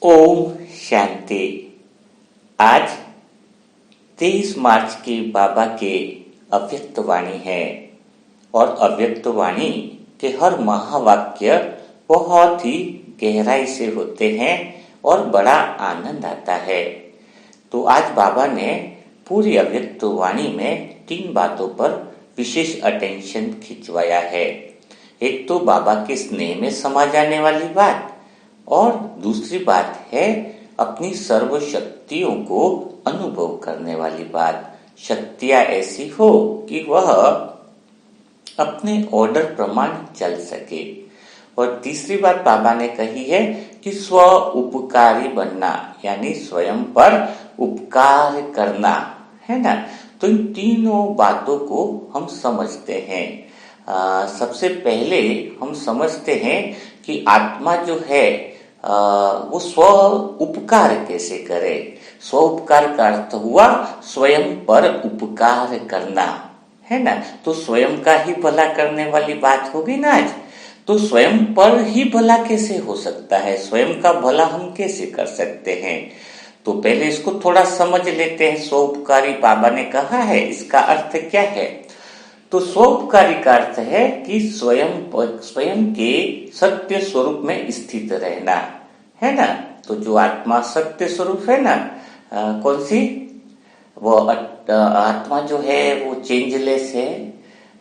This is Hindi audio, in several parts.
ओम शांति। आज 23 मार्च की बाबा के अव्यक्त वाणी है और अव्यक्त वाणी के हर महावाक्य बहुत ही गहराई से होते हैं और बड़ा आनंद आता है। तो आज बाबा ने पूरी अव्यक्त वाणी में 3 बातों पर विशेष अटेंशन खिंचवाया है। एक तो बाबा के स्नेह में समा जाने वाली बात, और दूसरी बात है अपनी सर्व शक्तियों को अनुभव करने वाली बात। शक्तियां ऐसी हो कि वह अपने ऑर्डर प्रमाण चल सके। और तीसरी बात बाबा ने कही है कि स्व उपकारी बनना, यानी स्वयं पर उपकार करना, है ना। तो इन तीनों बातों को हम समझते हैं। सबसे पहले हम समझते हैं कि आत्मा जो है वो स्व उपकार कैसे करे। स्व उपकार का अर्थ हुआ स्वयं पर उपकार करना, है ना। तो स्वयं का ही भला करने वाली बात होगी ना आज। तो स्वयं पर ही भला कैसे हो सकता है, स्वयं का भला हम कैसे कर सकते हैं। तो पहले इसको थोड़ा समझ लेते हैं। स्व उपकारी बाबा ने कहा है, इसका अर्थ क्या है। तो स्वोपकारी का अर्थ है कि स्वयं के सत्य स्वरूप में स्थित रहना, है ना। तो जो आत्मा सत्य स्वरूप है ना, कौन सी वो आत्मा जो है वो चेंजलेस है।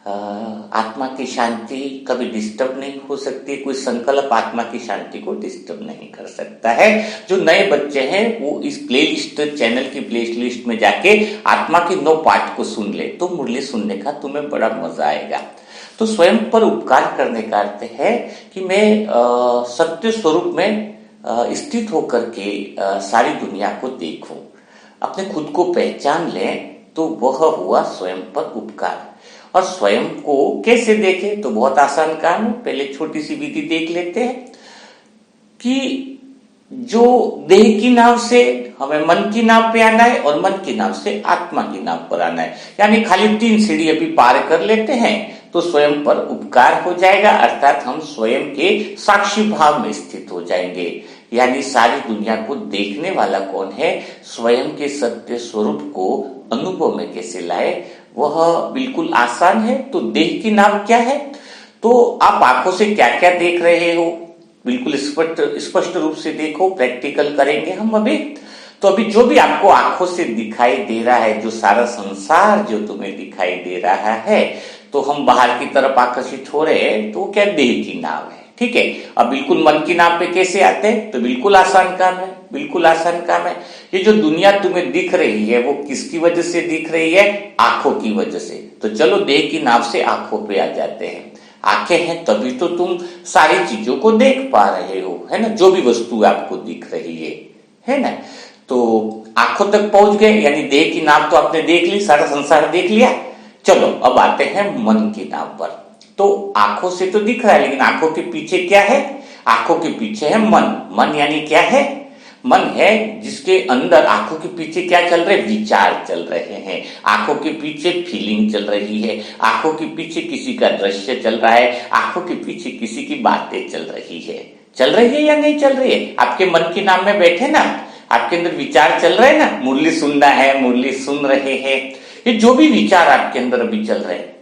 आत्मा की शांति कभी डिस्टर्ब नहीं हो सकती। कोई संकल्प आत्मा की शांति को डिस्टर्ब नहीं कर सकता है। जो नए बच्चे हैं वो इस प्लेलिस्ट चैनल की प्लेलिस्ट में जाके आत्मा के 9 पार्ट को सुन ले, तो मुरली सुनने का तुम्हें बड़ा मजा आएगा। तो स्वयं पर उपकार करने का अर्थ है कि मैं सत्य स्वरूप में स्थित होकर के सारी दुनिया को देखूं, अपने खुद को पहचान लें, तो वह हुआ स्वयं पर उपकार। और स्वयं को कैसे देखें, तो बहुत आसान काम है। पहले छोटी सी विधि देख लेते हैं कि जो देह की नाव से हमें मन की नाव पे आना है और मन की नाव से आत्मा की नाव पर आना है, यानी खाली 3 सीढ़ी अभी पार कर लेते हैं तो स्वयं पर उपकार हो जाएगा। अर्थात हम स्वयं के साक्षी भाव में स्थित हो जाएंगे। यानी सारी दुनिया को देखने वाला कौन है, स्वयं के सत्य स्वरूप को अनुभव में कैसे लाए, वह बिल्कुल आसान है। तो देह की नाम क्या है, तो आप आंखों से क्या क्या देख रहे हो, बिल्कुल स्पष्ट रूप से देखो। प्रैक्टिकल करेंगे हम अभी। तो अभी जो भी आपको आंखों से दिखाई दे रहा है, जो सारा संसार जो तुम्हें दिखाई दे रहा है, तो हम बाहर की तरफ आकर्षित हो रहे हैं, तो क्या देह की नाव है, ठीक है। अब बिल्कुल मन की नाव पे कैसे आते हैं, तो बिल्कुल आसान काम है, बिल्कुल आसान काम है। ये जो दुनिया तुम्हें दिख रही है वो किसकी वजह से दिख रही है, आंखों की वजह से। तो चलो देह की नाव से आंखों पे आ जाते हैं। आंखें हैं तभी तो तुम सारी चीजों को देख पा रहे हो, है ना। जो भी वस्तु आपको दिख रही है ना। तो आंखों तक पहुंच गए, यानी देह की नाव तो आपने देख ली, सारा संसार देख लिया। चलो अब आते हैं मन की नाव पर। तो आंखों से तो दिख रहा है, लेकिन आंखों के पीछे क्या है, आंखों के पीछे है मन। मन यानी क्या है, मन है जिसके अंदर आंखों के पीछे क्या चल रहे, विचार चल रहे हैं। आंखों के पीछे फीलिंग चल रही है, आंखों के पीछे किसी का दृश्य चल रहा है, आंखों के पीछे किसी की बातें चल रही है या नहीं चल रही है। आपके मन के नाम में बैठे ना, आपके अंदर विचार चल रहे हैं ना, मुरली सुनना है, मुरली सुन रहे हैं। ये जो भी विचार आपके अंदर अभी चल रहे हैं,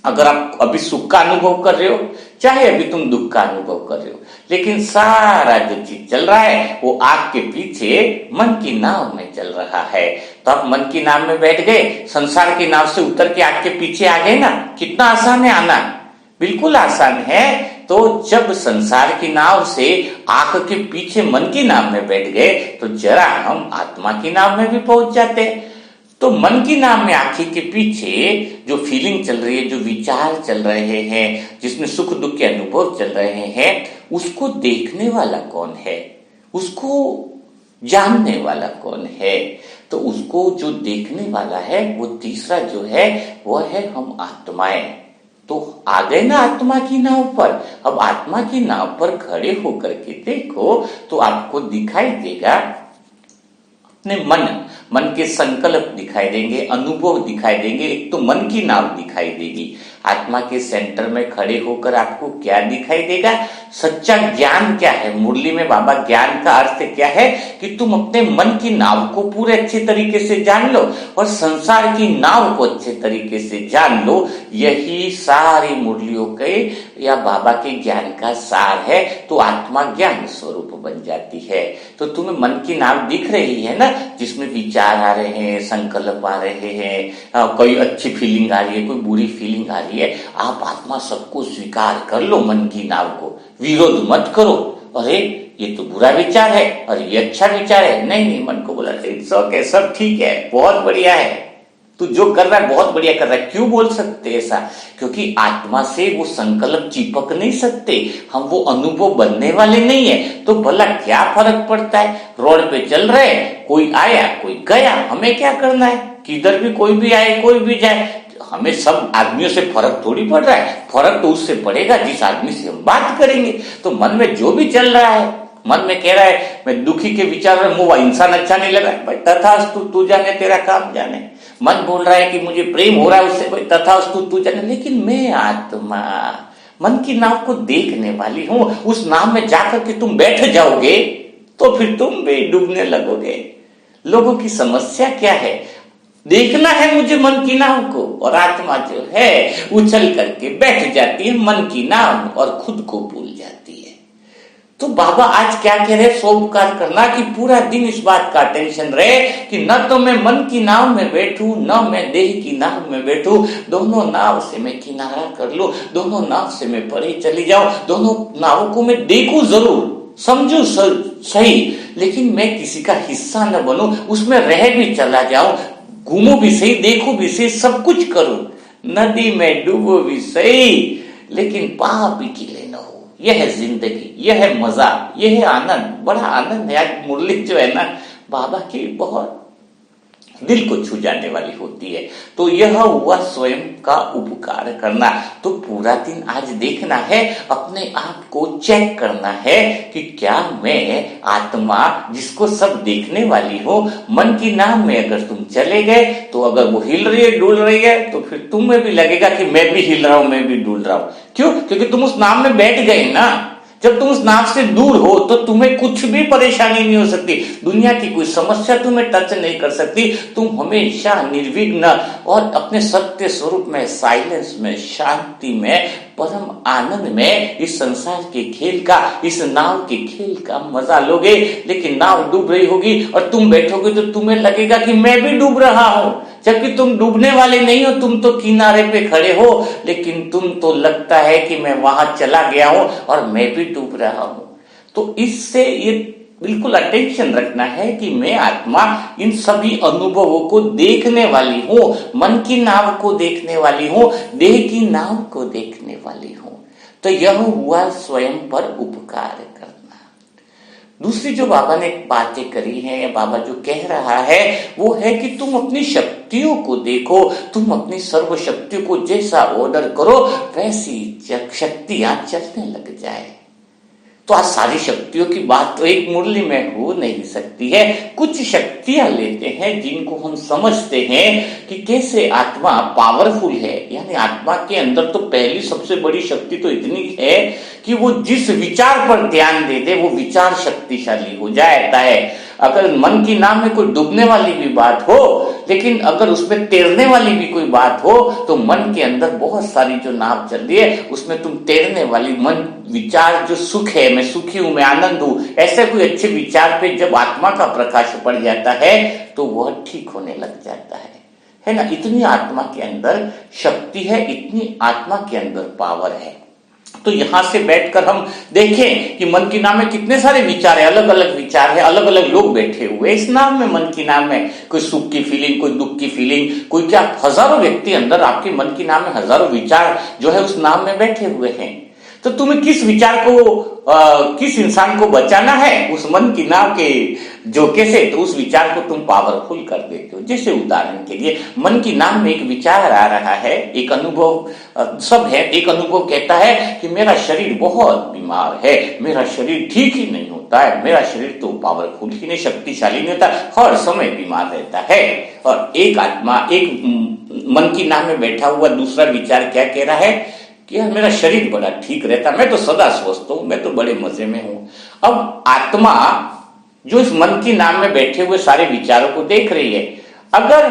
अगर आप अभी सुख का अनुभव कर रहे हो, चाहे अभी तुम दुख का अनुभव कर रहे हो, लेकिन सारा जो चीज चल रहा है वो आपके पीछे मन की नाव में चल रहा है। तो आप मन की नाव में बैठ गए, संसार की नाव से उतर के आपके पीछे आ गए ना। कितना आसान है आना, बिल्कुल आसान है। तो जब संसार की नाव से आंख के पीछे मन की नाव में बैठ गए, तो जरा हम आत्मा की नाव में भी पहुंच जाते हैं। तो मन की नाम में आंखी के पीछे जो फीलिंग चल रही है, जो विचार चल रहे हैं, जिसमें सुख दुख के अनुभव चल रहे हैं, उसको देखने वाला कौन है, उसको जानने वाला कौन है। तो उसको जो देखने वाला है वो तीसरा जो है वो है हम आत्माएं। तो आ गए ना आत्मा की नाव पर। अब आत्मा की नाव पर खड़े होकर के देखो तो आपको दिखाई देगा अपने मन के संकल्प दिखाई देंगे, अनुभव दिखाई देंगे। एक तो मन की नाव दिखाई देगी। आत्मा के सेंटर में खड़े होकर आपको क्या दिखाई देगा? सच्चा ज्ञान क्या है? मुरली में बाबा ज्ञान का अर्थ क्या है कि तुम अपने मन की नाव को पूरे अच्छे तरीके से जान लो और संसार की नाव को अच्छे तरीके से जान लो। यही सारी मुरलियों के या बाबा के ज्ञान का सार है। तो आत्मा ज्ञान स्वरूप बन जाती है। तो तुम्हें मन की नाव दिख रही है ना, जिसमें विचार आ रहे हैं, संकल्प आ रहे हैं, कोई अच्छी फीलिंग आ रही है, कोई बुरी फीलिंग आ रही है। आप आत्मा सबको स्वीकार कर लो, मन की नाव को विरोध मत करो। अरे ये तो बुरा विचार है और ये अच्छा विचार है। नहीं, मन को बोला इट्स ओके, सब ठीक है, बहुत बढ़िया है, तू जो कर रहा है बहुत बढ़िया कर रहा है। क्यों बोल सकते ऐसा? क्योंकि आत्मा से वो संकल्प चिपक नहीं सकते, हम वो अनुभव बनने वाले नहीं है। तो भला क्या फर्क पड़ता है? रोड पे चल रहे, कोई आया कोई गया, हमें क्या करना है? किधर भी कोई भी आए कोई भी जाए, हमें सब आदमियों से फर्क थोड़ी पड़ रहा है। फर्क तो उससे पड़ेगा जिस आदमी से हम बात करेंगे। तो मन में जो भी चल रहा है, मन में कह रहा है मैं दुखी के विचार में, वो इंसान अच्छा नहीं लगा, भाई तथास्तु, तू जाने, तेरा काम जाने। मन बोल रहा है कि मुझे प्रेम हो रहा है उससे, भाई तथास्तु, तू जाने। लेकिन मैं आत्मा मन की नाव को देखने वाली हूं। उस नाव में जाकर के तुम बैठ जाओगे तो फिर तुम भी डूबने लगोगे। लोगों की समस्या क्या है? देखना है मुझे मन की नाव को, और आत्मा जो है उछल करके बैठ जाती है मन की नाव और खुद को भूल जाती है। तो बाबा आज क्या कह रहे? सो उपकार करना कि पूरा दिन इस बात का टेंशन रहे कि न तो मैं मन की नाव में बैठूं, न मैं देह की नाव में बैठूं। दोनों नाव से मैं किनारा कर लूं, दोनों नाव से मैं परे चली जाऊं, दोनों नावों को मैं देखूं जरूर, समझू सही, लेकिन मैं किसी का हिस्सा न बनूं, उसमें रह भी चला जाऊं, घूमू भी सही, देखू भी सही, सब कुछ करूं, नदी में डूबो भी सही, लेकिन पाप भी गिले न हो। यह है जिंदगी, यह है मजा, यह है आनंद। बड़ा आनंद है। आज मुरली जो है ना बाबा की बहुत दिल को छू जाने वाली होती है। तो यह हुआ स्वयं का उपकार करना। तो पूरा दिन आज देखना है, अपने आप को चेक करना है कि क्या मैं आत्मा जिसको सब देखने वाली हो, मन की नाव में अगर तुम चले गए तो अगर वो हिल रही है, डुल रही है, तो फिर तुम्हें भी लगेगा कि मैं भी हिल रहा हूं, मैं भी डुल रहा हूं। क्यों? क्योंकि तुम उस नाव में बैठ गए ना। जब तुम उस नाव से दूर हो तो तुम्हें कुछ भी परेशानी नहीं हो सकती, दुनिया की कोई समस्या तुम्हें टच नहीं कर सकती। तुम हमेशा निर्विघ्न और अपने सत्य स्वरूप में, साइलेंस में, शांति में, परम आनंद में इस संसार के खेल का, इस नाव के खेल का मजा लोगे। लेकिन नाव डूब रही होगी और तुम बैठोगे तो तुम्हें लगेगा कि मैं भी डूब रहा हूं, जबकि तुम डूबने वाले नहीं हो, तुम तो किनारे पे खड़े हो, लेकिन तुम तो लगता है कि मैं वहां चला गया हूं और मैं भी डूब रहा हूं। तो इससे ये बिल्कुल अटेंशन रखना है कि मैं आत्मा इन सभी अनुभवों को देखने वाली हूं, मन की नाव को देखने वाली हूं, देह की नाव को देखने वाली हूं। तो यह हुआ स्वयं पर उपकार करना। दूसरी जो बाबा ने बातें करी है, या बाबा जो कह रहा है, वो है कि तुम अपनी शक्तियों को देखो, तुम अपनी सर्व शक्तियों को जैसा ऑर्डर करो वैसी शक्तियां चलने लग जाए। तो आज सारी शक्तियों की बात तो एक मुरली में हो नहीं सकती है। कुछ शक्तियां लेते हैं जिनको हम समझते हैं कि कैसे आत्मा पावरफुल है। यानी आत्मा के अंदर तो पहली सबसे बड़ी शक्ति तो इतनी है कि वो जिस विचार पर ध्यान दे दे वो विचार शक्तिशाली हो जाता है। अगर मन की नाव में कोई डूबने वाली भी बात हो, लेकिन अगर उसमें तैरने वाली भी कोई बात हो, तो मन के अंदर बहुत सारी जो नाव चल रही है उसमें तुम तैरने वाली मन विचार जो सुख है, मैं सुखी हूं, मैं आनंद हूं, ऐसे कोई अच्छे विचार पे जब आत्मा का प्रकाश पड़ जाता है तो वह ठीक होने लग जाता है ना। इतनी आत्मा के अंदर शक्ति है, इतनी आत्मा के अंदर पावर है। तो यहां से बैठकर हम देखें कि मन की नाव में कितने सारे विचार है, अलग अलग विचार है, अलग अलग लोग बैठे हुए इस नाव में। मन की नाव में कोई सुख की फीलिंग, कोई दुख की फीलिंग, कोई क्या, हजारों व्यक्ति अंदर आपके मन की नाव में हजारों विचार जो है उस नाव में बैठे हुए हैं। तो तुम्हें किस विचार को किस इंसान को बचाना है उस मन की नाव के झोंके से, तो उस विचार को तुम पावरफुल कर देते हो। जैसे उदाहरण के लिए मन की नाव में एक विचार आ रहा है, एक अनुभव सब है, एक अनुभव कहता है कि मेरा शरीर बहुत बीमार है, मेरा शरीर ठीक ही नहीं होता है, मेरा शरीर तो पावरफुल ही नहीं, शक्तिशाली नहीं होता, हर समय बीमार रहता है। और एक आत्मा, एक मन की नाव में बैठा हुआ दूसरा विचार क्या कह रहा है कि यार मेरा शरीर बड़ा ठीक रहता, मैं तो सदा स्वस्थ हूं, मैं तो बड़े मजे में हूं। अब आत्मा जो इस मन की नाव में बैठे हुए सारे विचारों को देख रही है, अगर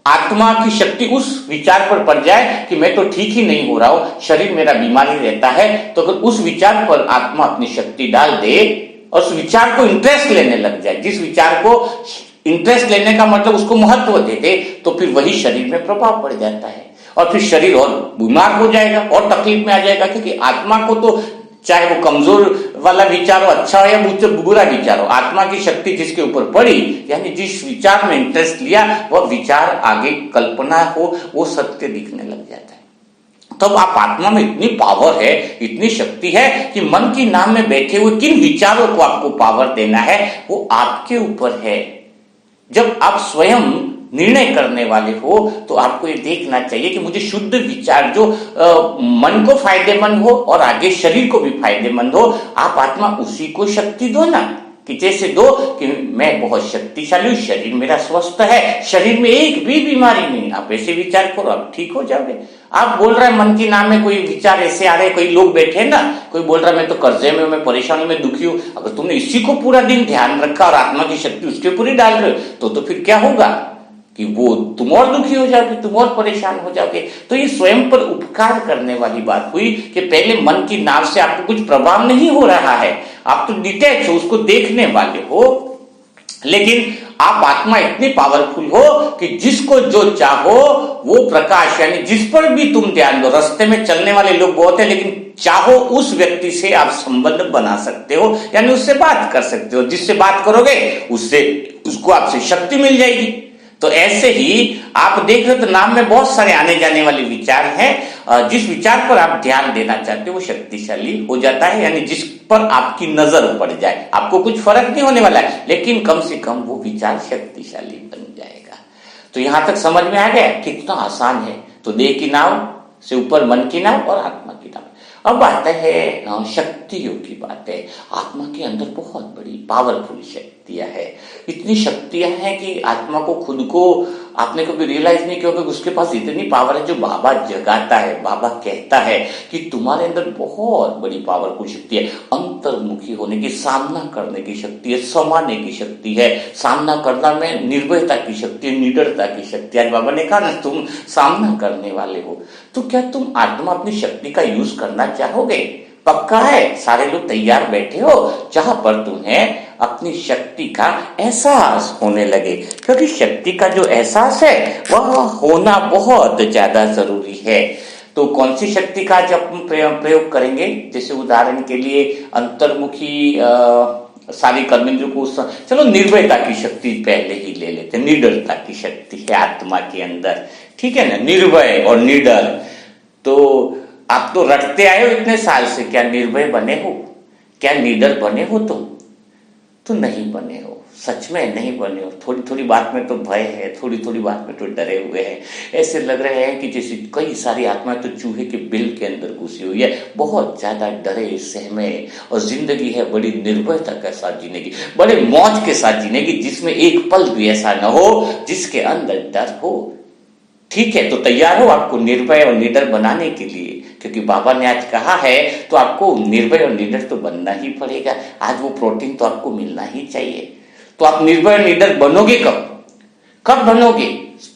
आत्मा की शक्ति उस विचार पर पड़ जाए कि मैं तो ठीक ही नहीं हो रहा हूं, शरीर मेरा बीमारी रहता है, तो अगर उस विचार पर आत्मा अपनी शक्ति डाल दे और उस विचार को इंटरेस्ट लेने लग जाए, जिस विचार को इंटरेस्ट लेने का मतलब उसको महत्व दे दे, तो फिर वही शरीर में प्रभाव पड़ जाता है और फिर शरीर और बीमार हो जाएगा और तकलीफ में आ जाएगा। क्योंकि आत्मा को तो चाहे वो कमजोर वाला विचार हो, अच्छा हो या मुझसे बुरा विचार हो, आत्मा की शक्ति जिसके ऊपर पड़ी, यानी जिस विचार में इंटरेस्ट लिया, वह विचार आगे कल्पना हो, वो सत्य दिखने लग जाता है। तब आप आत्मा में इतनी पावर है, इतनी शक्ति है कि मन की नाव में बैठे हुए किन विचारों को आपको पावर देना है वो आपके ऊपर है। जब आप स्वयं निर्णय करने वाले हो तो आपको ये देखना चाहिए कि मुझे शुद्ध विचार जो मन को फायदेमंद हो और आगे शरीर को भी फायदेमंद हो, आप आत्मा उसी को शक्ति दो ना, कि जैसे दो कि मैं बहुत शक्तिशाली हूं, शरीर मेरा स्वस्थ है, शरीर में एक भी बीमारी नहीं। आप ऐसे विचार करो, आप ठीक हो जाओगे। आप बोल रहे हैं मन की नाम में कोई विचार ऐसे आ रहे हैं, कोई लोग बैठे ना, कोई बोल रहा है मैं तो कर्जे में, मैं परेशानी में दुखी हूं। अगर तुमने इसी को पूरा दिन ध्यान रखा और आत्मा की शक्ति उसके ऊपर ही डाल रहे हो तो फिर क्या होगा कि वो तुम और दुखी हो जाओगे, तुम और परेशान हो जाओगे। तो ये स्वयं पर उपकार करने वाली बात हुई कि पहले मन की नाव से आपको कुछ प्रभाव नहीं हो रहा है, आप तो डिटैच हो, उसको देखने वाले हो, लेकिन आप आत्मा इतनी पावरफुल हो कि जिसको जो चाहो वो प्रकाश, यानी जिस पर भी तुम ध्यान दो। रास्ते में चलने वाले लोग बहुत है, लेकिन चाहो उस व्यक्ति से आप संबंध बना सकते हो, यानी उससे बात कर सकते हो। जिससे बात करोगे उससे उसको आपसे शक्ति मिल जाएगी। तो ऐसे ही आप देख रहे हो तो नाम में बहुत सारे आने जाने वाले विचार हैं। जिस विचार पर आप ध्यान देना चाहते हो वो शक्तिशाली हो जाता है, यानी जिस पर आपकी नजर पड़ जाए, आपको कुछ फर्क नहीं होने वाला है, लेकिन कम से कम वो विचार शक्तिशाली बन जाएगा। तो यहां तक समझ में आ गया कितना आसान है। तो देह की नाव से ऊपर मन की नाव और आत्मा की नाव। अब आता है शक्तियों की बात है। आत्मा के अंदर बहुत बड़ी पावरफुल शक्तियां है, इतनी शक्तियां हैं कि आत्मा को खुद को आपने कभी रियलाइज नहीं किया, क्योंकि उसके पास इतनी पावर है जो बाबा जगाता है। बाबा कहता है कि तुम्हारे अंदर बहुत बड़ी पावरफुल शक्ति है, अंतर्मुखी होने की, सामना करने की शक्ति है, समाने की शक्ति है, सामना करना में निर्भयता की शक्ति है, निडरता की शक्ति है। बाबा ने कहा ना तुम सामना करने वाले हो, तो क्या तुम आत्मा अपनी शक्ति का यूज करना चाहोगे? पक्का है सारे लोग तैयार बैठे हो जहां पर तुम्हें अपनी शक्ति का एहसास होने लगे, क्योंकि शक्ति का जो एहसास है वह होना बहुत ज्यादा जरूरी है। तो कौन सी शक्ति का आज हम प्रयोग करेंगे? जैसे उदाहरण के लिए अंतर्मुखी सारी कर्मेंद्रियों को, चलो निर्भयता की शक्ति पहले ही ले लेते हैं। निडरता की शक्ति है आत्मा के अंदर, ठीक है ना, निर्भय और निडर। तो आप तो रटते आए हो इतने साल से, क्या निर्भय बने हो? क्या निडर बने हो? तुम तो नहीं बने हो, सच में नहीं बने हो। थोड़ी थोड़ी बात में तो भय है, थोड़ी थोड़ी बात में तो डरे हुए हैं। ऐसे लग रहे हैं कि जैसे कई सारी आत्माएं तो चूहे के बिल के अंदर घुसी हुई है, बहुत ज्यादा डरे सहमे, और जिंदगी है बड़ी निर्भयता के साथ जीने की, बड़े मौज के साथ जीने की, जिसमें एक पल भी ऐसा न हो जिसके अंदर डर हो। ठीक है, तो तैयार हो आपको निर्भय और निडर बनाने के लिए, क्योंकि बाबा ने आज कहा है तो आपको निर्भय और निडर तो बनना ही पड़ेगा। आज वो प्रोटीन तो आपको मिलना ही चाहिए। तो आप निर्भय और निडर बनोगे कब? कब बनोगे?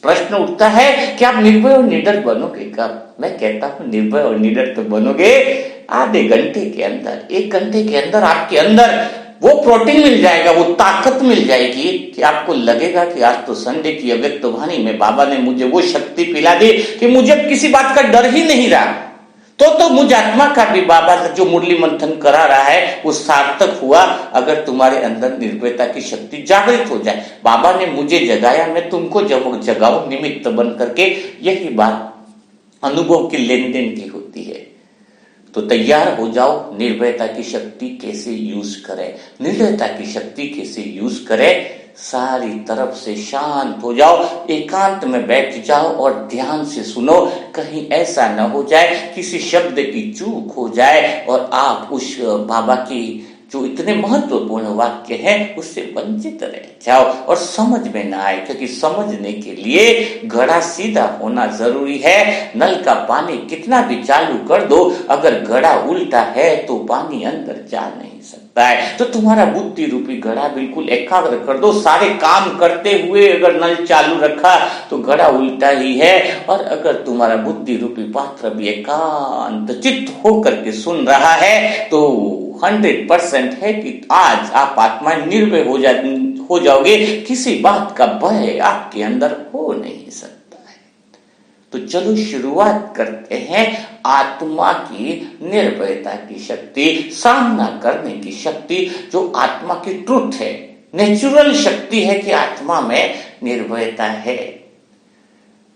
प्रश्न उठता है कि आप निर्भय और निडर बनोगे कब? मैं कहता हूं निर्भय और निडर तो बनोगे आधे घंटे के अंदर, 1 घंटे के अंदर। आपके अंदर वो प्रोटीन मिल जाएगा, वो ताकत मिल जाएगी कि आपको लगेगा कि आज तो संडे की अव्यक्त वाणी में बाबा ने मुझे वो शक्ति पिला दी कि मुझे किसी बात का डर ही नहीं रहा। तो मुझ आत्मा का भी बाबा जो मुरली मंथन करा रहा है वो सार्थक हुआ, अगर तुम्हारे अंदर निर्भयता की शक्ति जागृत हो जाए। बाबा ने मुझे जगाया, मैं तुमको जगाऊं निमित्त बन करके। यही बात अनुभव की लेन देन की होती है। तो तैयार हो जाओ, निर्भयता की शक्ति कैसे यूज करें, निर्भयता की शक्ति कैसे यूज करें। सारी तरफ से शांत हो जाओ, एकांत में बैठ जाओ और ध्यान से सुनो। कहीं ऐसा न हो जाए किसी शब्द की चूक हो जाए और आप उस बाबा की जो इतने महत्वपूर्ण वाक्य हैं उससे वंचित रह जाओ और समझ में ना आए, क्योंकि समझने के लिए घड़ा सीधा होना जरूरी है। नल का पानी कितना भी चालू कर दो, अगर घड़ा उल्टा है तो पानी अंदर जा नहीं सकता है। तो तुम्हारा बुद्धि रूपी घड़ा बिल्कुल एकाग्र कर दो। सारे काम करते हुए अगर नल चालू रखा तो घड़ा उल्टा ही है, और अगर तुम्हारा बुद्धि रूपी पात्र भी एकांत चित्त होकर के सुन रहा है तो 100% है कि आज आप आत्मा निर्भय हो जाओगे। किसी बात का भय आपके अंदर हो नहीं सकता है। तो चलो शुरुआत करते हैं आत्मा की निर्भयता की शक्ति, सामना करने की शक्ति, जो आत्मा की ट्रुथ है, नेचुरल शक्ति है कि आत्मा में निर्भयता है।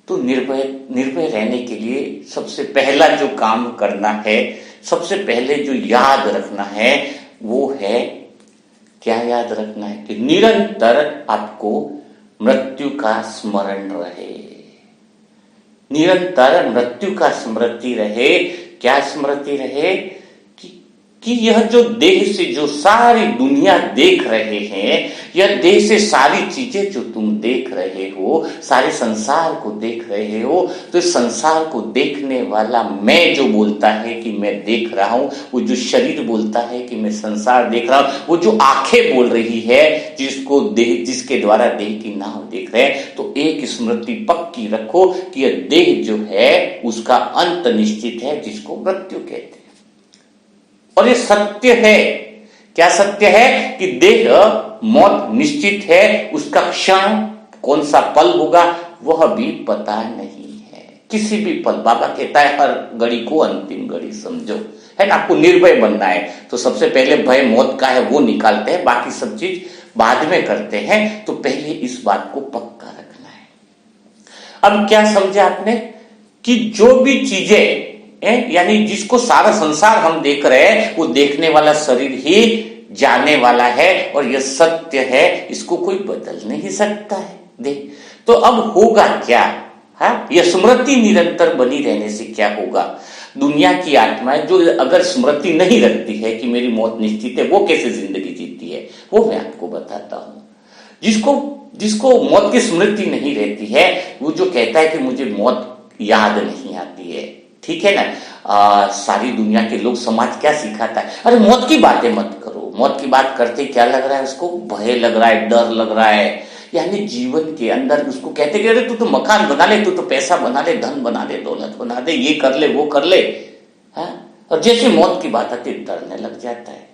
तो निर्भय रहने के लिए सबसे पहला जो काम करना है, सबसे पहले जो याद रखना है वो है, क्या याद रखना है कि निरंतर आपको मृत्यु का स्मरण रहे, निरंतर मृत्यु का स्मृति रहे। क्या स्मृति रहे कि यह जो देह से जो सारी दुनिया देख रहे हैं, यह देह से सारी चीजें जो तुम देख रहे हो, सारे संसार को देख रहे हो, तो संसार को देखने वाला मैं जो बोलता है कि मैं देख रहा हूं, वो जो शरीर बोलता है कि मैं संसार देख रहा हूं, वो जो आंखें बोल रही है जिसके द्वारा देह की नाव देख रहे हैं, तो एक स्मृति पक्की रखो कि यह देह जो है उसका अंत निश्चित है, जिसको मृत्यु कहते हैं। और ये सत्य है। क्या सत्य है कि देह मौत निश्चित है, उसका क्षण कौन सा पल होगा वह भी पता नहीं है। किसी भी पल, बाबा कहता है हर घड़ी को अंतिम घड़ी समझो, है ना। आपको निर्भय बनना है तो सबसे पहले भय मौत का है वो निकालते हैं, बाकी सब चीज बाद में करते हैं। तो पहले इस बात को पक्का रखना है। अब क्या समझा आपने कि जो भी चीजें यानी जिसको सारा संसार हम देख रहे हैं, वो देखने वाला शरीर ही जाने वाला है, और यह सत्य है, इसको कोई बदल नहीं सकता है। देख तो अब होगा क्या, यह स्मृति निरंतर बनी रहने से क्या होगा। दुनिया की आत्माएं जो अगर स्मृति नहीं रखती है कि मेरी मौत निश्चित है, वो कैसे जिंदगी जीती है वो मैं आपको बताता हूं। जिसको मौत की स्मृति नहीं रहती है, वो जो कहता है कि मुझे मौत याद नहीं आती है, ठीक है ना। सारी दुनिया के लोग, समाज क्या सिखाता है, अरे मौत की बातें मत करो। मौत की बात करते क्या लग रहा है उसको, भय लग रहा है, डर लग रहा है। यानी जीवन के अंदर उसको कहते कि अरे तू तो मकान बना ले, तू तो पैसा बना ले, धन बना ले, दौलत बना दे, ये कर ले वो कर ले, और जैसे मौत की बात आती डरने लग जाता है।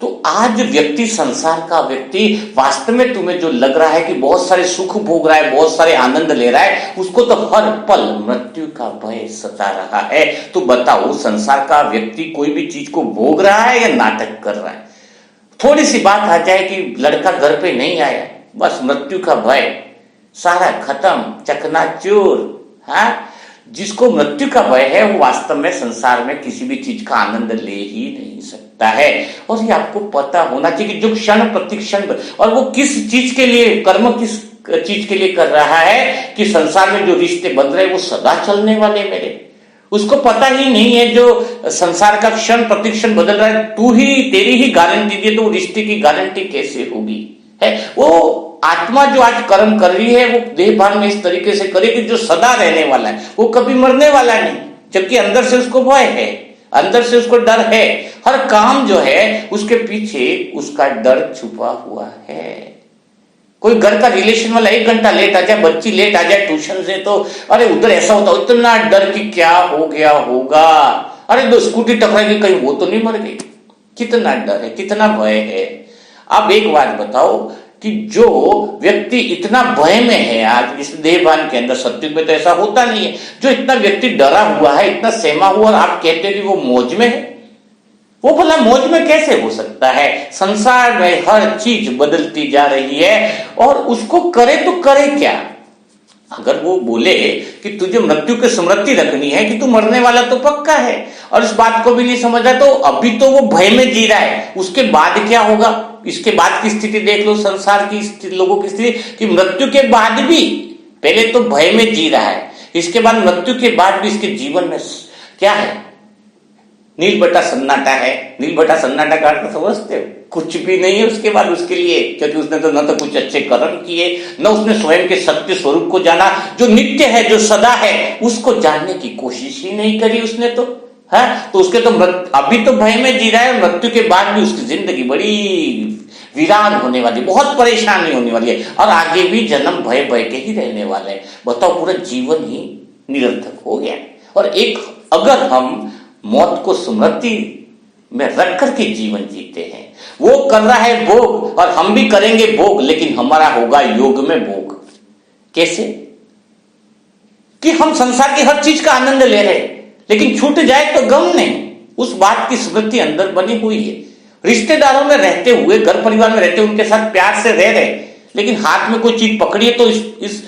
तो आज व्यक्ति, संसार का व्यक्ति, वास्तव में तुम्हें जो लग रहा है कि बहुत सारे सुख भोग रहा है, बहुत सारे आनंद ले रहा है, उसको तो हर पल मृत्यु का भय सता रहा है। तो बताओ, संसार का व्यक्ति कोई भी चीज को भोग रहा है या नाटक कर रहा है। थोड़ी सी बात आ जाए कि लड़का घर पे नहीं आया, बस मृत्यु का भय, सारा खत्म, चकनाचूर। जिसको मृत्यु का भय है वो वास्तव में संसार में किसी भी चीज का आनंद ले ही नहीं सकता है। और ये आपको पता होना चाहिए कि जो क्षण प्रतिक्षण, और वो किस चीज के लिए, कर्म किस चीज के लिए कर रहा है कि संसार में जो रिश्ते बन रहे वो सदा चलने वाले मेरे, उसको पता ही नहीं है। जो संसार का क्षण प्रतिक्षण बदल रहा है, तू ही, तेरी ही गारंटी दी तो रिश्ते की गारंटी कैसे होगी, है। वो आत्मा जो आज कर्म कर रही है वो देह भान में इस तरीके से करेगी जो सदा रहने वाला है, वो कभी मरने वाला नहीं, जबकि अंदर से उसको भय है, अंदर से उसको डर है। हर काम जो है उसके पीछे उसका डर छुपा हुआ है। कोई घर का रिलेशन वाला 1 घंटा लेट आ जाए, बच्ची लेट आ जाए ट्यूशन से, तो अरे उधर ऐसा होता, इतना डर कि क्या हो गया होगा, अरे 2 स्कूटी टकराएगी कहीं वो तो नहीं मर गई। कितना डर है, कितना भय है। अब एक बात बताओ कि जो व्यक्ति इतना भय में है आज इस देहभान के अंदर, सत्युग में तो ऐसा होता नहीं है, जो इतना व्यक्ति डरा हुआ है, इतना सहमा हुआ, और आप कहते हैं कि वो मौज में है, वो भला मौज में कैसे हो सकता है। संसार में हर चीज बदलती जा रही है, और उसको करे तो करे क्या। अगर वो बोले कि तुझे मृत्यु की स्मृति रखनी है कि तू मरने वाला तो पक्का है और इस बात को भी नहीं समझा, तो अभी तो वो भय में जी रहा है, उसके बाद क्या होगा, इसके बाद की स्थिति देख लो, संसार की लोगों की स्थिति कि मृत्यु के बाद भी पहले तो भय में जी रहा है, इसके बाद मृत्यु के बाद भी इसके जीवन में क्या है, नील बटा सन्नाटा है। नील बटा सन्नाटा का अर्थ समझते हो, कुछ भी नहीं है उसके बाद उसके लिए, क्योंकि उसने तो न तो कुछ अच्छे कर्म किए, न उसने स्वयं के सत्य स्वरूप को जाना, जो नित्य है, जो सदा है, उसको जानने की कोशिश ही नहीं करी उसने तो है। तो उसके तो अभी तो भय में जी रहा है, मृत्यु के बाद भी उसकी जिंदगी बड़ी वीरान होने वाली, बहुत परेशानी होने वाली है और आगे भी जन्म भय भय के ही रहने वाले हैं। बताओ, पूरा जीवन ही निरर्थक हो गया। और एक अगर हम मौत को स्मृति में रख करके जीवन जीते हैं, वो कर रहा है भोग और हम भी करेंगे भोग, लेकिन हमारा होगा योग में भोग। कैसे कि हम संसार की हर चीज का आनंद ले रहे हैं, लेकिन छूट जाए तो गम नहीं, उस बात की स्मृति अंदर बनी हुई है। रिश्तेदारों में रहते हुए, घर परिवार में रहते हुए उनके साथ प्यार से रह रहे, लेकिन हाथ में कोई चीज पकड़ी है तो इस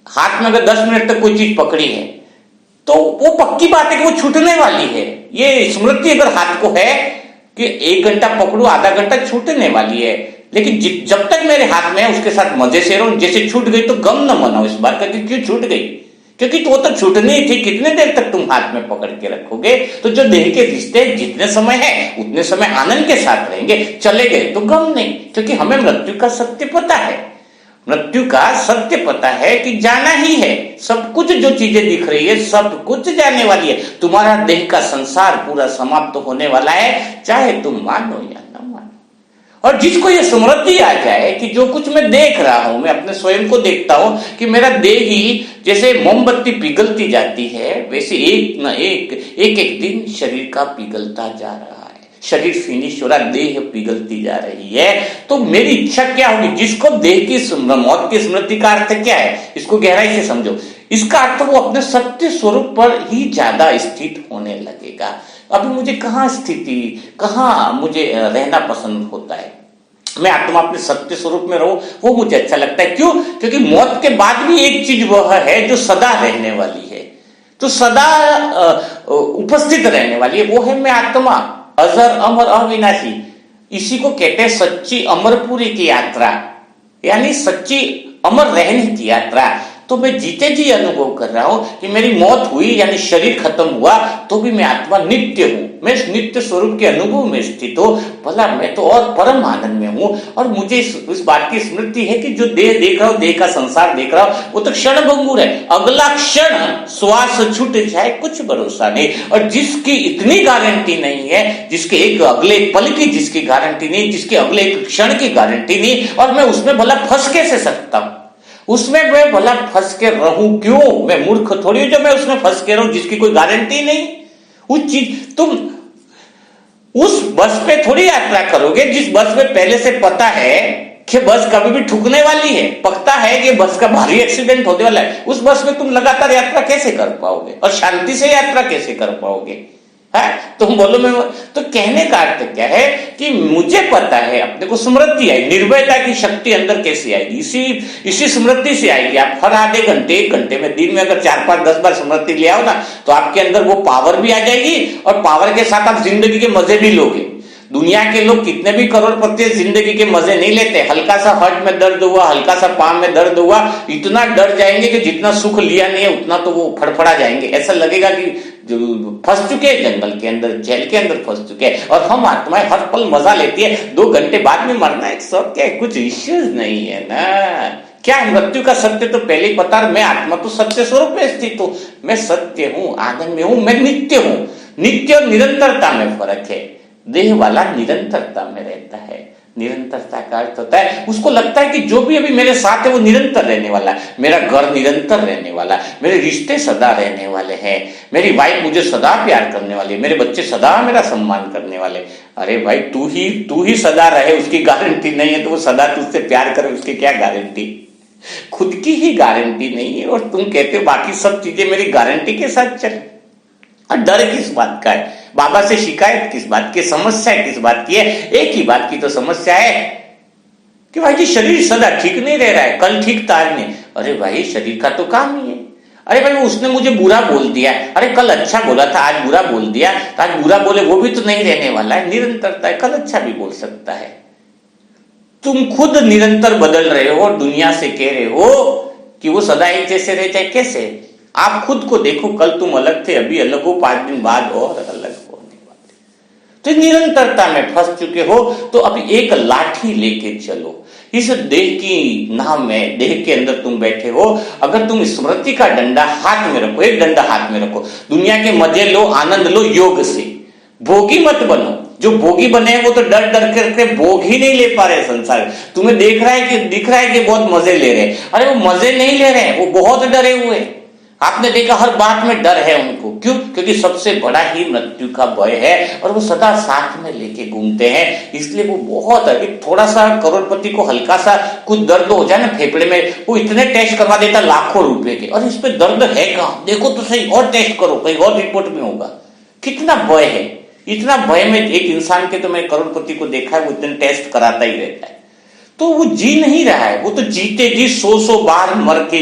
हाथ में अगर 10 मिनट तक कोई चीज पकड़ी है तो वो पक्की बात है कि वो छूटने वाली है। ये स्मृति अगर हाथ को है कि 1 घंटा पकड़ू, आधा घंटा छूटने वाली है, लेकिन जब तक मेरे हाथ में है उसके साथ मजे से रहो। जैसे छूट गई तो गम न मनाओ इस बात का कि क्यों छूट गई, क्योंकि वो तो छूटनी ही थी। कितने देर तक तुम हाथ में पकड़ के रखोगे। तो जो देह के रिश्ते जितने समय है उतने समय आनंद के साथ रहेंगे, चले गए तो गम नहीं, क्योंकि हमें मृत्यु का सत्य पता है। मृत्यु का सत्य पता है कि जाना ही है, सब कुछ जो चीजें दिख रही है सब कुछ जाने वाली है। तुम्हारा देह का संसार पूरा समाप्त होने वाला है, चाहे तुम मानो या न मानो। और जिसको ये स्मृति आ जाए कि जो कुछ मैं देख रहा हूं, मैं अपने स्वयं को देखता हूं कि मेरा देह ही जैसे मोमबत्ती पिघलती जाती है, वैसे एक न एक दिन शरीर का पिघलता जा रहा है, शरीर फिनिश हो रहा, देह पिघलती जा रही है। तो मेरी इच्छा क्या होगी, जिसको देह की मौत की स्मृति का अर्थ क्या है, इसको गहराई से समझो। इसका अर्थ वो अपने सत्य स्वरूप पर ही ज्यादा स्थित होने लगेगा। अभी मुझे कहाँ स्थिति, कहाँ मुझे रहना पसंद होता है, मैं आत्मा अपने सत्य स्वरूप में रहूं, वो मुझे अच्छा लगता है। क्यों? क्योंकि मौत के बाद भी एक चीज वह है जो सदा रहने वाली है, तो सदा उपस्थित रहने वाली है, वो है मैं आत्मा, अजर अमर अविनाशी। इसी को कहते हैं सच्ची अमरपुरी की यात्रा, यानी सच्ची अमर रहने की यात्रा। तो मैं जीते जी अनुभव कर रहा हूं कि मेरी मौत हुई यानी शरीर खत्म हुआ तो भी मैं आत्मा नित्य हूं, मैं इस नित्य स्वरूप के अनुभव में स्थित हूं। भला मैं तो और परम आनंद में हूं। और मुझे इस बात की स्मृति है कि जो देह देख रहा हूं, देह का संसार देख रहा हूं, वो तो क्षण भंगुर है, अगला क्षण श्वास छूट जाए कुछ भरोसा नहीं। और जिसकी इतनी गारंटी नहीं है, जिसके एक अगले पल की जिसकी गारंटी नहीं, जिसके अगले एक क्षण की गारंटी नहीं, और मैं उसमें भला फंस कैसे सकता हूं, उसमें मैं भला फंस के रहूं क्यों? मैं मूर्ख थोड़ी हूं जो मैं उसमें फंस के रहूं जिसकी कोई गारंटी नहीं। उस चीज तुम उस बस पे थोड़ी यात्रा करोगे जिस बस में पहले से पता है कि बस कभी भी ठुकने वाली है, पकता है कि बस का भारी एक्सीडेंट होने वाला है। उस बस में तुम लगातार यात्रा कैसे कर पाओगे और शांति से यात्रा कैसे कर पाओगे? है तुम बोलो मैं, तो कहने का अर्थ क्या है कि मुझे पता है, अपने को स्मृति आई, निर्भयता की शक्ति अंदर कैसे आएगी? इसी स्मृति से आएगी। आप हर आधे घंटे 1 घंटे में दिन में अगर 4, 5, 10 बार स्मृति ले आओ ना, तो आपके अंदर वो पावर भी आ जाएगी और पावर के साथ आप जिंदगी के मजे भी लोगे। दुनिया के लोग कितने भी करोड़पति जिंदगी के मजे नहीं लेते, हल्का सा हर्ट में दर्द हुआ, हल्का सा पांव में दर्द हुआ, इतना डर जाएंगे कि जितना सुख लिया नहीं है उतना तो वो फड़फड़ा जाएंगे। ऐसा लगेगा कि जो फंस चुके हैं जंगल के अंदर, जेल के अंदर फंस चुके हैं। और हम आत्माएं हर पल मजा लेती है, 2 घंटे बाद में मरना एक सब क्या है, कुछ इश्यूज नहीं है ना। क्या मृत्यु का सत्य तो पहले ही पता, मैं आत्मा तो सत्य स्वरूप में स्थित हूं, मैं सत्य हूं, आनंद में हूं, मैं नित्य हूं। नित्य और निरंतरता में फर्क है। देह वाला निरंतरता में रहता है, निरंतरता का अर्थ होता है उसको लगता है कि जो भी अभी मेरे साथ है वो निरंतर रहने वाला है, मेरा घर निरंतर रहने वाला है, मेरे रिश्ते सदा रहने वाले हैं, मेरी वाइफ मुझे सदा प्यार करने वाली है, मेरे बच्चे सदा मेरा सम्मान करने वाले। अरे भाई तू ही सदा रहे उसकी गारंटी नहीं है, तो वो सदा तुझसे प्यार करे उसकी क्या गारंटी? खुद की ही गारंटी नहीं है और तुम कहते हो बाकी सब चीजें मेरी गारंटी के साथ चले। और डर किस बात का है? बाबा से शिकायत किस बात की? समस्या किस बात की है? एक ही बात की तो समस्या है कि भाई जी शरीर सदा ठीक नहीं रह रहा है, कल ठीक था आज नहीं। अरे भाई शरीर का तो काम ही है। अरे भाई उसने मुझे बुरा बोल दिया, अरे कल अच्छा बोला था आज बुरा बोल दिया, तो आज बुरा बोले वो भी तो नहीं रहने वाला है, निरंतरता है, कल अच्छा भी बोल सकता है। तुम खुद निरंतर बदल रहे हो और दुनिया से कह रहे हो कि वो सदा एक जैसे रह जाए, कैसे? आप खुद को देखो, कल तुम अलग थे, अभी अलग हो, 5 दिन बाद और अलग होने वाले। तो निरंतरता में फंस चुके हो, तो अभी एक लाठी लेके चलो। इस देह की नाव में, देह के अंदर तुम बैठे हो, अगर तुम स्मृति का डंडा हाथ में रखो, एक डंडा हाथ में रखो, दुनिया के मजे लो, आनंद लो योग से, भोगी मत बनो। जो भोगी बने हैं वो तो डर डर करके भोग ही नहीं ले पा रहे संसार। तुम्हें दिख रहा है कि बहुत मजे ले रहे हैं, अरे वो मजे नहीं ले रहे हैं, वो बहुत डरे हुए। आपने देखा हर बात में डर है उनको, क्यों? क्योंकि सबसे बड़ा ही मृत्यु का भय है और वो सदा साथ में लेके घूमते हैं, इसलिए वो बहुत अधिक। थोड़ा सा करोड़पति को हल्का सा कुछ दर्द हो जाए ना फेफड़े में, वो इतने टेस्ट करवा देता लाखों रुपए के, और इस पे दर्द है कहां, देखो तो सही, और टेस्ट करो, कहीं और रिपोर्ट में होगा। कितना भय है, इतना भय में एक इंसान के, तो मैं करोड़पति को देखा है वो इतने टेस्ट कराता ही रहता है। तो वो जी नहीं रहा है, वो तो जीते जी 100 बार मर के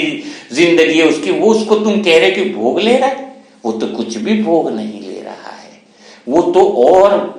जिंदगी है उसकी, वो उसको तुम कह रहे कि भोग ले रहा है, वो तो कुछ भी भोग नहीं ले रहा है, वो तो और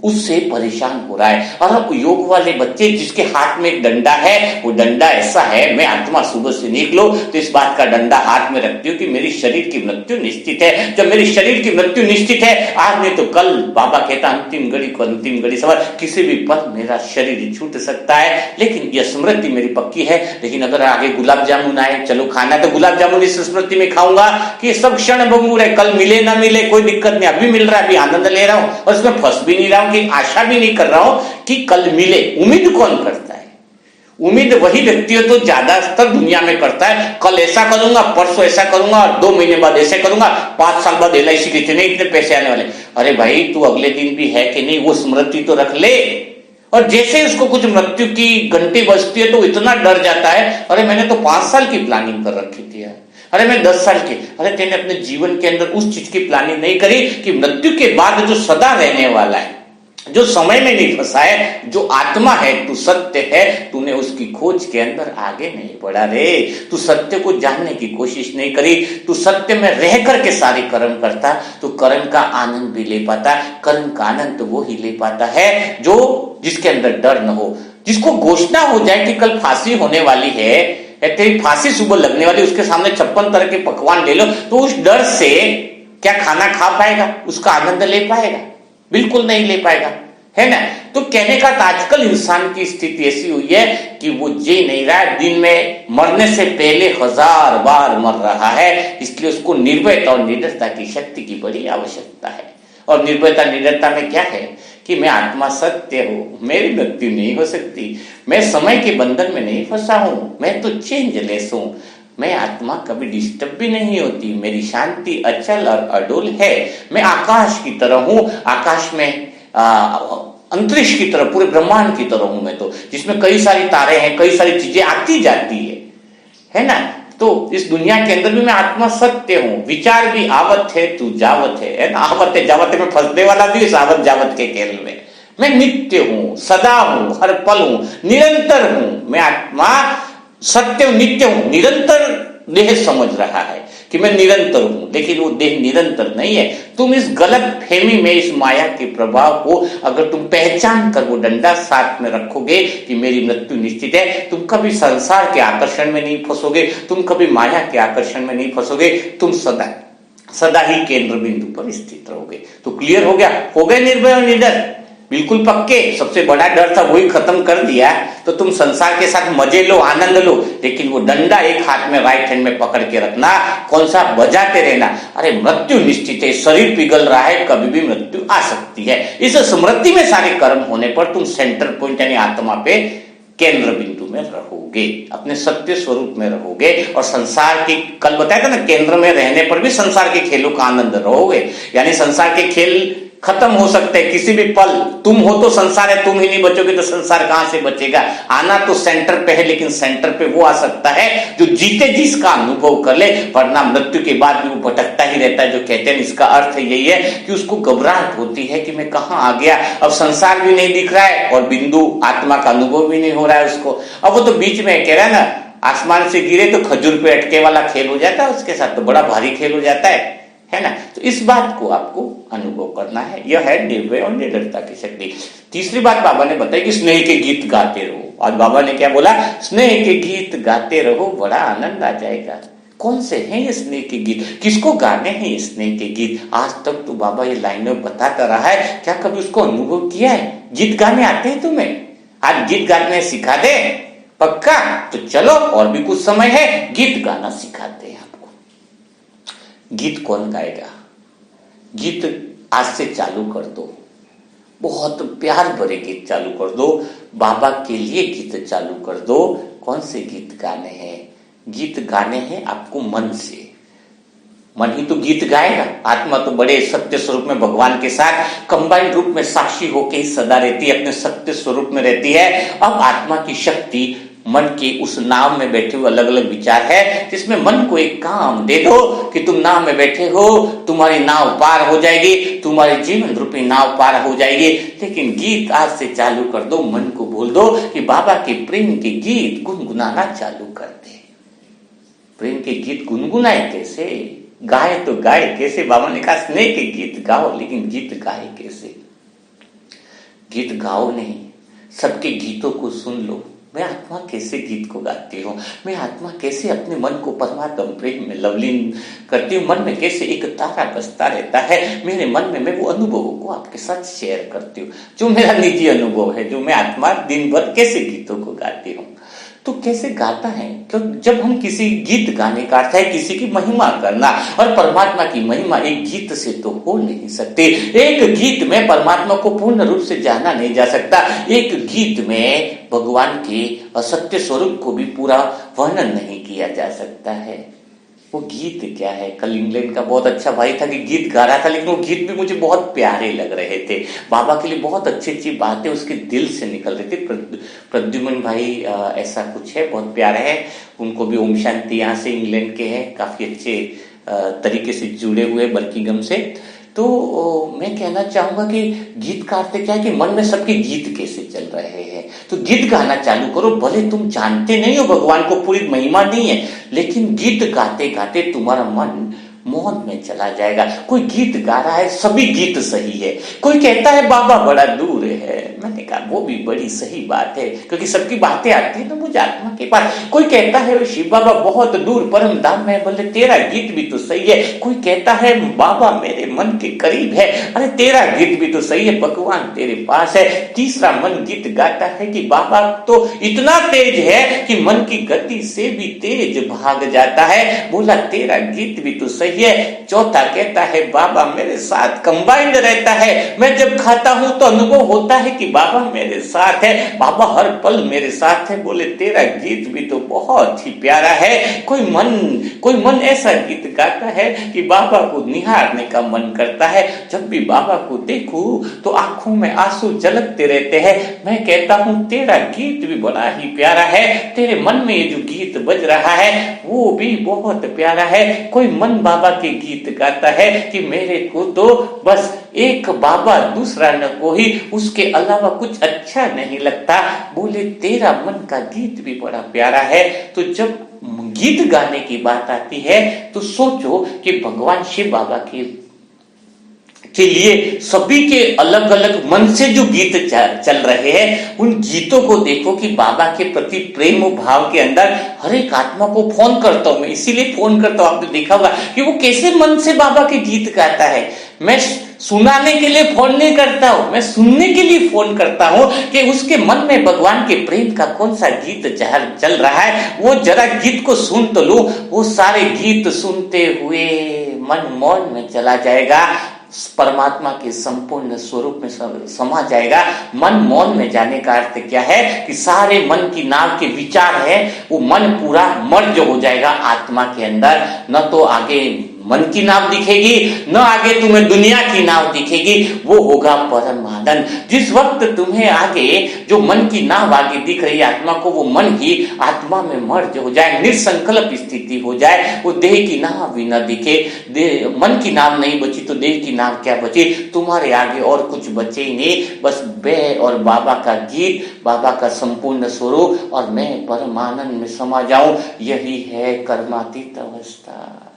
उससे परेशान हो रहा है। और योग वाले बच्चे जिसके हाथ में एक डंडा है, वो डंडा ऐसा है, मैं आत्मा सुबह से निकलो तो इस बात का डंडा हाथ में रखती हूँ कि मेरी शरीर की मृत्यु निश्चित है। जब मेरी शरीर की मृत्यु निश्चित है, आज नहीं तो कल, बाबा कहता अंतिम घड़ी को अंतिम घड़ी सवार, किसी भी पल मेरा शरीर छूट सकता है, लेकिन यह स्मृति मेरी पक्की है। लेकिन अगर आगे गुलाब जामुन आए, चलो खाना तो गुलाब जामुन इस स्मृति में खाऊंगा कि सब क्षण भंगुर है, कल मिले ना मिले कोई दिक्कत नहीं, अभी मिल रहा है, अभी आनंद ले रहा हूं और उसमें फंस भी नहीं रहा हूं, कि आशा भी नहीं कर रहा हूं कि कल मिले। उम्मीद कौन करता है? उम्मीद वही व्यक्ति है तो ज्यादा स्तर दुनिया में करता है, कल ऐसा करूंगा, परसों ऐसा करूंगा, 2 महीने बाद ऐसे करूंगा, 5 साल बाद LIC के इतने पैसे आने वाले। अरे भाई तू अगले दिन भी है कि नहीं, वो स्मृति तो रख ले। और जैसे उसको कुछ मृत्यु की घंटी बजती है तो इतना डर जाता है, अरे मैंने तो 5 साल की प्लानिंग कर रखी थी यार, अरे मैं 10 साल की। अरे तेने अपने जीवन के अंदर उस चीज की प्लानिंग नहीं करी कि मृत्यु के बाद जो सदा रहने वाला है, जो समय में नहीं फंसा है, जो आत्मा है, तू सत्य है, तूने उसकी खोज के अंदर आगे नहीं बढ़ा रे। तू सत्य को जानने की कोशिश नहीं करी, तू सत्य में रह करके सारे कर्म करता, तो कर्म का आनंद भी ले पाता। कर्म का आनंद तो वो ही ले पाता है जो जिसके अंदर डर न हो, जिसको घोषणा हो जाए कि कल फांसी होने वाली है, तेरी फांसी सुबह लगने वाली, उसके सामने 56 तरह के पकवान ले लो, तो उस डर से क्या खाना खा पाएगा, उसका आनंद ले पाएगा? बिल्कुल नहीं ले पाएगा, है ना। तो कहने का आजकल इंसान की स्थिति ऐसी हुई है कि वो जी नहीं रहा है, दिन में मरने से पहले 1000 बार मर रहा है, इसलिए उसको निर्भयता और निडरता की शक्ति की बड़ी आवश्यकता है। और निर्भयता निडरता में क्या है कि मैं आत्मा सत्य हूं, मेरी मृत्यु नहीं हो सकती, मैं समय के बंधन में नहीं फंसा हूं, मैं तो चेंजलेस हूं, मैं आत्मा कभी डिस्टर्ब भी नहीं होती, मेरी शांति अचल और अडोल है, मैं आकाश की तरह हूं, आकाश में अंतरिक्ष की तरह, पूरे ब्रह्मांड की तरह हूं मैं, तो जिसमें कई सारी तारे हैं, कई सारी चीजें आती जाती है ना। तो इस दुनिया के अंदर भी मैं आत्मा सत्य हूं, विचार भी आवत है तू जावत है ना, आवत है जावत में फंसने वाला भी इस आवत जावत के खेल में। मैं नित्य हूं, सदा हूं, हर पल हूं, निरंतर हूं, मैं आत्मा सत्य हूं, नित्य हूं। निरंतर देह समझ रहा है कि मैं निरंतर हूं, लेकिन वो देह निरंतर नहीं है। तुम इस गलत फहमी में, इस माया के प्रभाव को अगर तुम पहचान कर वो डंडा साथ में रखोगे कि मेरी मृत्यु निश्चित है, तुम कभी संसार के आकर्षण में नहीं फंसोगे, तुम कभी माया के आकर्षण में नहीं फंसोगे, तुम सदा ही केंद्र बिंदु पर स्थित रहोगे। तो क्लियर हो गया, हो गए निर्भय और निडर, बिल्कुल पक्के। सबसे बड़ा डर था वही खत्म कर दिया, तो तुम संसार के साथ मजे लो, आनंद लो, लेकिन वो डंडा एक हाथ में राइट हैंड में पकड़ के रखना, कौन सा बजाते रहना। अरे मृत्यु निश्चित है, शरीर पिघल रहा है, कभी भी मृत्यु आ सकती है। इस स्मृति में सारे कर्म होने पर तुम सेंटर पॉइंट यानी आत्मा पे केंद्र बिंदु में रहोगे, अपने सत्य स्वरूप में रहोगे। और संसार की, कल बताया था ना, केंद्र में रहने पर भी संसार के खेलों का आनंद रहोगे, यानी संसार के खेल खत्म हो सकते हैं किसी भी पल। तुम हो तो संसार है, तुम ही नहीं बचोगे तो संसार कहां से बचेगा। आना तो सेंटर पे है, लेकिन सेंटर पे वो आ सकता है जो जीते जिसका अनुभव कर ले, वरना मृत्यु के बाद भी वो भटकता ही रहता है। जो कहते हैं इसका अर्थ यही है कि उसको घबराहट होती है कि मैं कहां आ गया, अब संसार भी नहीं दिख रहा है और बिंदु आत्मा का अनुभव भी नहीं हो रहा है उसको। अब वो तो बीच में कह रहा है ना, आसमान से गिरे तो खजूर पे अटके वाला खेल हो जाता है, उसके साथ तो बड़ा भारी खेल हो जाता है ना। तो इस बात को आपको अनुभव करना है। यह है निर्भय और निडरता की शक्ति। तीसरी बात बाबा ने बताई कि स्नेह के गीत गाते रहो। आज बाबा ने क्या बोला, स्नेह के गीत गाते रहो, बड़ा आनंद आ जाएगा। कौन से हैं ये स्नेह के गीत, किसको गाने हैं ये स्नेह के गीत। आज तक तो बाबा ये लाइनें बताता रहा है, क्या कभी उसको अनुभव किया है। गीत गाने आते हैं तुम्हें, आज गीत गाने सिखा दे पक्का, तो चलो और भी कुछ समय है, गीत गाना सिखाते हैं आपको। गीत कौन गाएगा, गीत आज से चालू कर दो, बहुत प्यार भरे गीत चालू कर दो, बाबा के लिए गीत चालू कर दो। कौन से गीत गाने हैं, गीत गाने हैं आपको मन से। मन ही तो गीत गाएगा, आत्मा तो बड़े सत्य स्वरूप में भगवान के साथ कंबाइंड रूप में साक्षी होके ही सदा रहती है, अपने सत्य स्वरूप में रहती है। अब आत्मा की शक्ति मन के उस नाव में बैठे हुए अलग अलग विचार है, जिसमें मन को एक काम दे दो कि तुम नाव में बैठे हो, तुम्हारी नाव पार हो जाएगी, तुम्हारे जीवन रूपी नाव पार हो जाएगी। लेकिन गीत आज से चालू कर दो, मन को बोल दो कि बाबा के प्रेम के गीत गुनगुनाना चालू कर दे। प्रेम के गीत गुनगुनाए कैसे, गाए तो गाए कैसे। बाबा ने कहा स्नेह के गीत गाओ, लेकिन गीत गाए कैसे। गीत गाओ नहीं, सबके गीतों को सुन लो। मैं आत्मा कैसे गीत को गाती हूँ, मैं आत्मा कैसे अपने मन को परमात्मा प्रेम में लवलीन करती हूँ, मन में कैसे एक तारा बसता रहता है मेरे मन में। मैं वो अनुभवों को आपके साथ शेयर करती हूँ, जो मेरा निजी अनुभव है, जो मैं आत्मा दिन भर कैसे गीतों को गाती हूँ। तो कैसे गाता है, तो जब हम किसी गीत गाने का अर्थ है किसी की महिमा करना, और परमात्मा की महिमा एक गीत से तो हो नहीं सकती। एक गीत में परमात्मा को पूर्ण रूप से जाना नहीं जा सकता, एक गीत में भगवान के असत्य स्वरूप को भी पूरा वर्णन नहीं किया जा सकता है। वो गीत क्या है। कल इंग्लैंड का बहुत अच्छा भाई था कि गीत गा रहा था, लेकिन वो गीत भी मुझे बहुत प्यारे लग रहे थे। बाबा के लिए बहुत अच्छी अच्छी बातें उसके दिल से निकल रही थी। प्रद्युमन भाई ऐसा कुछ है, बहुत प्यारे हैं। उनको भी ओम शांति, यहाँ से इंग्लैंड के हैं, काफी अच्छे तरीके से जुड़े हुए बर्किंघम से। तो मैं कहना चाहूंगा कि गीत का अर्थ क्या है कि मन में सबके गीत कैसे चल रहे हैं। तो गीत गाना चालू करो, भले तुम जानते नहीं हो भगवान को, पूरी महिमा नहीं है, लेकिन गीत गाते गाते तुम्हारा मन मौन में चला जाएगा। कोई गीत गा रहा है, सभी गीत सही है। कोई कहता है बाबा बड़ा दूर है, मैंने कहा वो भी बड़ी सही बात है, क्योंकि सबकी बातें आती है ना मुझे आत्मा के पास। कोई कहता है शिव बाबा बहुत दूर परम धाम में, बोले तेरा गीत भी तो सही है। कोई कहता है बाबा मेरे मन के करीब है, अरे तेरा गीत भी तो सही है, भगवान तेरे पास है। तीसरा मन गीत गाता है कि बाबा तो इतना तेज है कि मन की गति से भी तेज भाग जाता है, बोला तेरा गीत भी तो सही है। चौथा कहता है बाबा मेरे साथ कंबाइंड रहता है, मैं जब खाता हूं तो अनुभव होता है कि बाबा मेरे साथ है, बाबा हर पल मेरे साथ है, बोले तेरा गीत भी तो बहुत ही प्यारा है। कोई मन ऐसा गीत गाता है कि बाबा को निहारने का मन करता है, जब भी बाबा को देखूं तो आंखों में आंसू झलकते रहते हैं। मैं कहता हूं तेरा गीत भी बड़ा ही प्यारा है, तेरे मन में ये जो गीत बज रहा है वो भी बहुत प्यारा है। कोई मन बाबा के गीत गाता है कि मेरे को तो बस एक बाबा, दूसरा न कोई, उसके अलावा कुछ अच्छा नहीं लगता, बोले तेरा मन का गीत भी बड़ा प्यारा है। तो जब गीत गाने की बात आती है तो सोचो कि भगवान शिव बाबा के लिए सभी के अलग अलग मन से जो गीत चल रहे हैं, उन गीतों को देखो कि बाबा के प्रति प्रेम भाव के अंदर हर एक आत्मा को फोन करता हूं मैं, इसीलिए फोन करता हूं। आपने देखा होगा कि वो कैसे मन से बाबा के गीत गाता है। मैं सुनाने के लिए फोन नहीं करता हूं, मैं सुनने के लिए फोन करता हूं कि उसके मन में भगवान के प्रेम का कौन सा गीत चल रहा है, वो जरा गीत को सुन तो लो। वो सारे गीत सुनते हुए मन मौन में चला जाएगा, परमात्मा के संपूर्ण स्वरूप में समा जाएगा। मन मौन में जाने का अर्थ क्या है कि सारे मन की नाव के विचार है वो मन पूरा मर्ज हो जाएगा आत्मा के अंदर, न तो आगे मन की नाव दिखेगी, न आगे तुम्हें दुनिया की नाव दिखेगी, वो होगा परम आनंद। जिस वक्त तुम्हें आगे जो मन की नाव आगे दिख रही है आत्मा को, वो मन ही आत्मा में मर्ज हो जाए, निसंकल्प स्थिति हो जाए, वो देह की नाव भी न दिखे। मन की नाव नहीं बची तो देह की नाव क्या बची? तुम्हारे आगे और कुछ बचे ही नहीं, बस मैं और बाबा का गीत, बाबा का संपूर्ण स्वरूप, और मैं परम आनंद में समा जाऊं। यही है कर्मातीत अवस्था।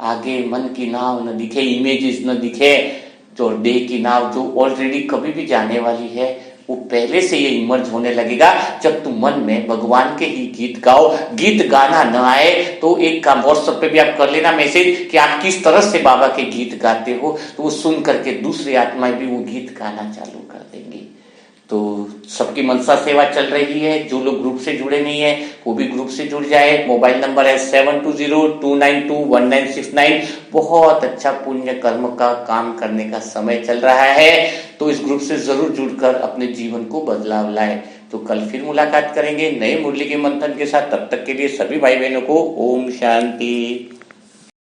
आगे मन की नाव न दिखे, इमेजेस न दिखे, जो देह की नाव जो ऑलरेडी कभी भी जाने वाली है, वो पहले से ये इमर्ज होने लगेगा जब तुम मन में भगवान के ही गीत गाओ। गीत गाना न आए तो एक काम व्हाट्सएप पे भी आप कर लेना मैसेज कि आप किस तरह से बाबा के गीत गाते हो, तो वो सुन करके दूसरी आत्माएं भी वो गीत गाना चालू कर देंगी। तो सबकी मनसा सेवा चल रही है। जो लोग ग्रुप से जुड़े नहीं है वो भी ग्रुप से जुड़ जाए। मोबाइल नंबर है 7202921969। बहुत अच्छा पुण्य कर्म का काम करने का समय चल रहा है, तो इस ग्रुप से जरूर जुड़कर अपने जीवन को बदलाव लाए। तो कल फिर मुलाकात करेंगे नए मुरली के मंथन के साथ। तब तक के लिए सभी भाई बहनों को ओम शांति।